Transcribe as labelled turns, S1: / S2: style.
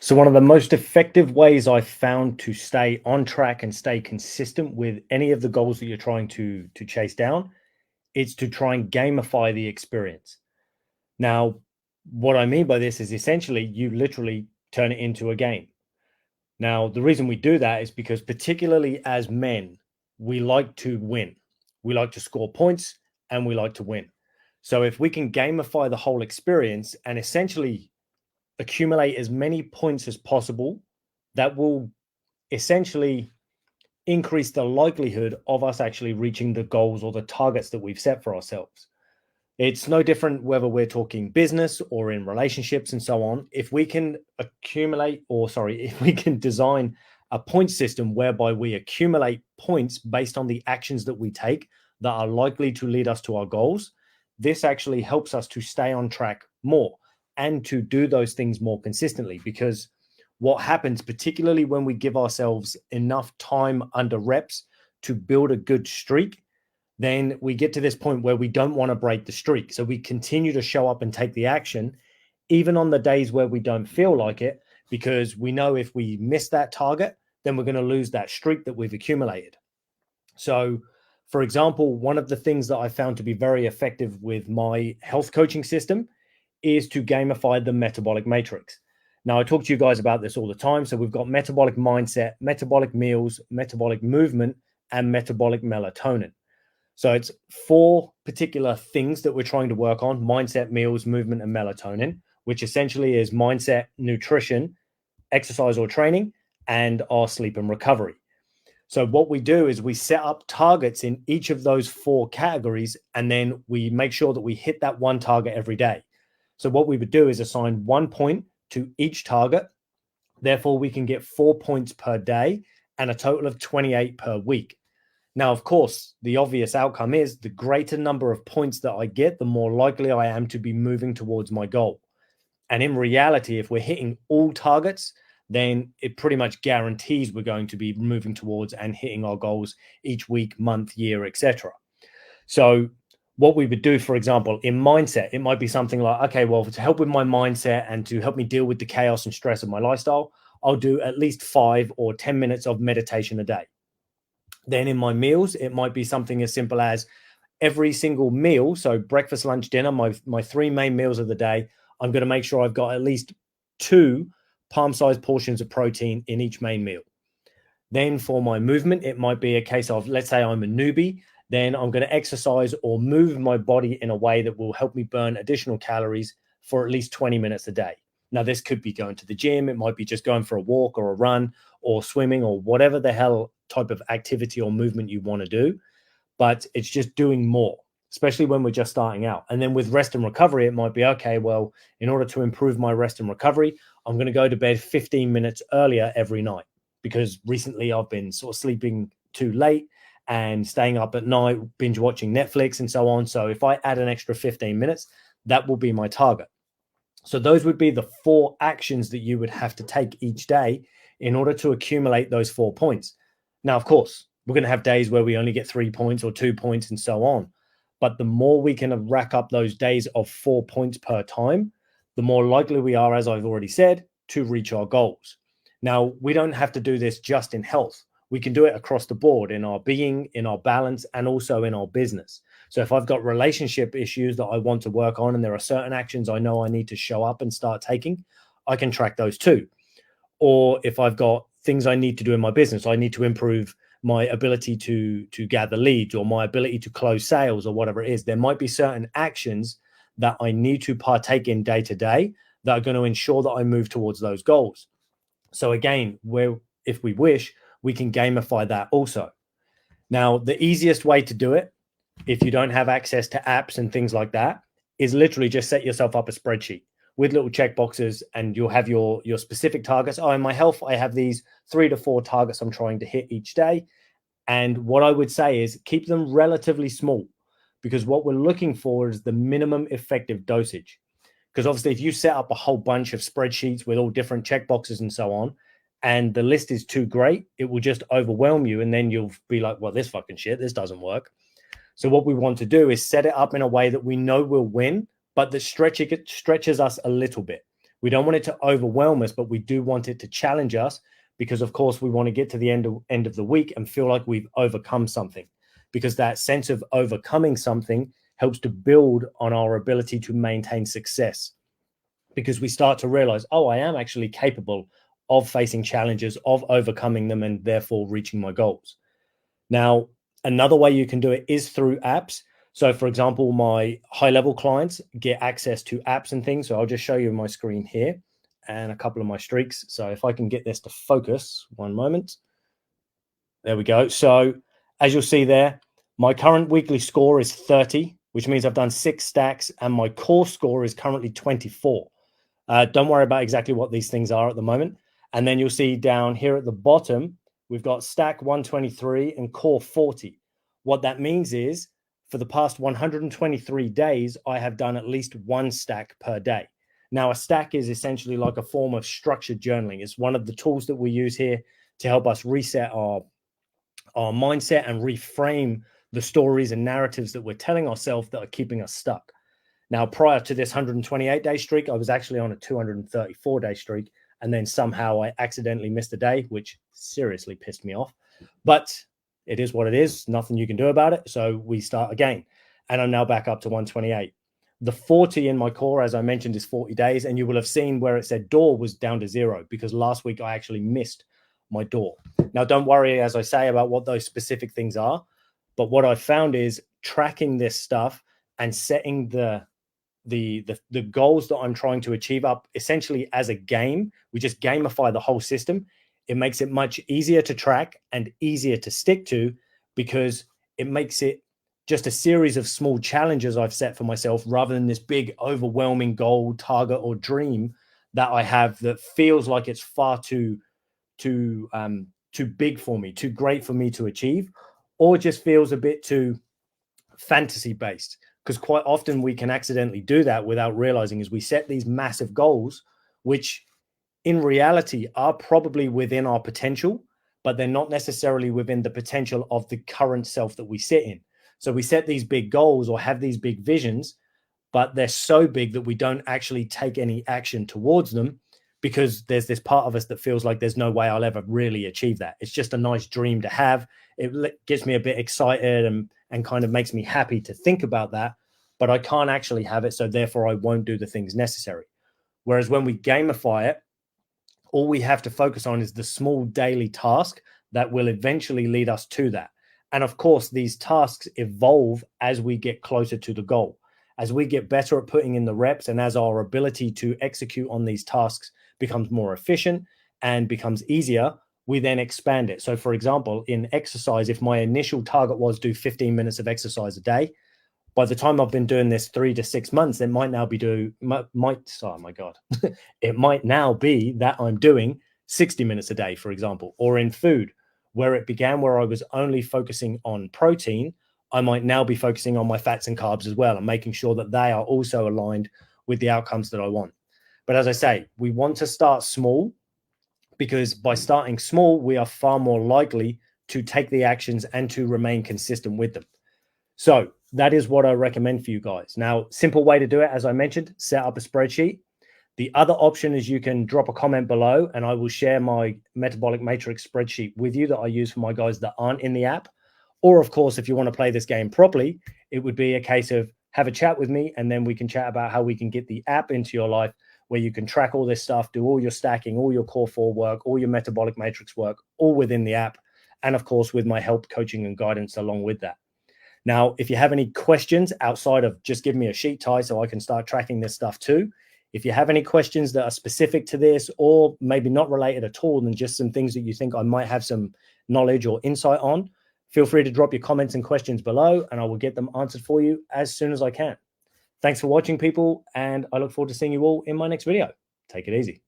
S1: So one of the most effective ways I've found to stay on track and stay consistent with any of the goals that you're trying to chase down is to try and gamify the experience. Now, what I mean by this is essentially you literally turn it into a game. Now, the reason we do that is because particularly as men, we like to win. We like to score points and we like to win. So if we can gamify the whole experience and essentially accumulate as many points as possible, that will essentially increase the likelihood of us actually reaching the goals or the targets that we've set for ourselves. It's no different whether we're talking business or in relationships and so on. If we can if we can design a point system whereby we accumulate points based on the actions that we take that are likely to lead us to our goals, this actually helps us to stay on track more and to do those things more consistently. Because what happens, particularly when we give ourselves enough time under reps to build a good streak, then we get to this point where we don't want to break the streak. So we continue to show up and take the action, even on the days where we don't feel like it, because we know if we miss that target, then we're going to lose that streak that we've accumulated. So, for example, one of the things that I found to be very effective with my health coaching system is to gamify the metabolic matrix. Now, I talk to you guys about this all the time. So we've got metabolic mindset, metabolic meals, metabolic movement, and metabolic melatonin. So it's four particular things that we're trying to work on: mindset, meals, movement, and melatonin, which essentially is mindset, nutrition, exercise or training, and our sleep and recovery. So what we do is we set up targets in each of those four categories, and then we make sure that we hit that one target every day. So what we would do is assign 1 point to each target. Therefore, we can get 4 points per day and a total of 28 per week. Now, of course, the obvious outcome is the greater number of points that I get, the more likely I am to be moving towards my goal. And in reality, if we're hitting all targets, then it pretty much guarantees we're going to be moving towards and hitting our goals each week, month, year, etc. So what we would do, for example, in mindset, it might be something like, okay, well, to help with my mindset and to help me deal with the chaos and stress of my lifestyle, I'll do at least 5 or 10 minutes of meditation a day. Then in my meals, it might be something as simple as every single meal. So breakfast, lunch, dinner, my three main meals of the day, I'm going to make sure I've got at least 2 palm-sized portions of protein in each main meal. Then for my movement, it might be a case of, let's say I'm a newbie, then I'm going to exercise or move my body in a way that will help me burn additional calories for at least 20 minutes a day. Now, this could be going to the gym. It might be just going for a walk or a run or swimming or whatever the hell type of activity or movement you want to do. But it's just doing more, especially when we're just starting out. And then with rest and recovery, it might be, okay, well, in order to improve my rest and recovery, I'm going to go to bed 15 minutes earlier every night, because recently I've been sort of sleeping too late and staying up at night, binge watching Netflix and so on. So if I add an extra 15 minutes, that will be my target. So those would be the 4 actions that you would have to take each day in order to accumulate those 4 points. Now, of course, we're going to have days where we only get 3 points or 2 points and so on. But the more we can rack up those days of 4 points per time, the more likely we are, as I've already said, to reach our goals. Now, we don't have to do this just in health. We can do it across the board in our being, in our balance, and also in our business. So if I've got relationship issues that I want to work on and there are certain actions I know I need to show up and start taking, I can track those too. Or if I've got things I need to do in my business, I need to improve my ability to gather leads or my ability to close sales or whatever it is, there might be certain actions that I need to partake in day to day that are going to ensure that I move towards those goals. So again, if we wish, we can gamify that also. Now, the easiest way to do it, if you don't have access to apps and things like that, is literally just set yourself up a spreadsheet with little check boxes, and you'll have your specific targets. Oh, in my health, I have these 3 to 4 targets I'm trying to hit each day. And what I would say is keep them relatively small, because what we're looking for is the minimum effective dosage. Because obviously, if you set up a whole bunch of spreadsheets with all different check boxes and so on, and the list is too great, it will just overwhelm you. And then you'll be like, well, this fucking shit, this doesn't work. So what we want to do is set it up in a way that we know we'll win, but that stretches us a little bit. We don't want it to overwhelm us, but we do want it to challenge us because, of course, we want to get to the end of the week and feel like we've overcome something, because that sense of overcoming something helps to build on our ability to maintain success, because we start to realize, oh, I am actually capable of facing challenges, of overcoming them, and therefore reaching my goals. Now, another way you can do it is through apps. So, for example, my high-level clients get access to apps and things. So I'll just show you my screen here and a couple of my streaks. So if I can get this to focus, one moment. There we go. So as you'll see there, my current weekly score is 30, which means I've done 6 stacks, and my core score is currently 24. Don't worry about exactly what these things are at the moment. And then you'll see down here at the bottom, we've got stack 123 and core 40. What that means is for the past 123 days, I have done at least 1 stack per day. Now, a stack is essentially like a form of structured journaling. It's one of the tools that we use here to help us reset our mindset and reframe the stories and narratives that we're telling ourselves that are keeping us stuck. Now, prior to this 128-day streak, I was actually on a 234-day streak, and then somehow I accidentally missed a day, which seriously pissed me off. But it is what it is. Nothing you can do about it. So we start again, and I'm now back up to 128. The 40 in my core, as I mentioned, is 40 days, and you will have seen where it said door was down to 0 because last week I actually missed my door. Now, don't worry, as I say, about what those specific things are, but what I found is tracking this stuff and setting the goals that I'm trying to achieve up essentially as a game. We just gamify the whole system. It makes it much easier to track and easier to stick to, because it makes it just a series of small challenges I've set for myself rather than this big overwhelming goal, target, or dream that I have that feels like it's far too big for me, too great for me to achieve, or just feels a bit too fantasy based. Because quite often we can accidentally do that without realizing, as we set these massive goals, which in reality are probably within our potential, but they're not necessarily within the potential of the current self that we sit in. So we set these big goals or have these big visions, but they're so big that we don't actually take any action towards them, because there's this part of us that feels like there's no way I'll ever really achieve that. It's just a nice dream to have. It gets me a bit excited and kind of makes me happy to think about that, but I can't actually have it. So therefore I won't do the things necessary. Whereas when we gamify it, all we have to focus on is the small daily task that will eventually lead us to that. And of course, these tasks evolve as we get closer to the goal. As we get better at putting in the reps, and as our ability to execute on these tasks becomes more efficient and becomes easier, we then expand it. So for example, in exercise, if my initial target was do 15 minutes of exercise a day, by the time I've been doing this 3 to 6 months, it might now be oh my God, it might now be that I'm doing 60 minutes a day, for example. Or in food, where it began, where I was only focusing on protein, I might now be focusing on my fats and carbs as well, and making sure that they are also aligned with the outcomes that I want. But as I say, we want to start small, because by starting small, we are far more likely to take the actions and to remain consistent with them. So that is what I recommend for you guys. Now, simple way to do it, as I mentioned, set up a spreadsheet. The other option is you can drop a comment below, and I will share my metabolic matrix spreadsheet with you that I use for my guys that aren't in the app. Or of course, if you want to play this game properly, it would be a case of have a chat with me, and then we can chat about how we can get the app into your life, where you can track all this stuff, do all your stacking, all your core 4 work, all your metabolic matrix work, all within the app. And of course, with my help, coaching, and guidance along with that. Now, if you have any questions outside of just give me a sheet, Ty, so I can start tracking this stuff too. If you have any questions that are specific to this, or maybe not related at all, and just some things that you think I might have some knowledge or insight on, feel free to drop your comments and questions below, and I will get them answered for you as soon as I can. Thanks for watching, people, and I look forward to seeing you all in my next video. Take it easy.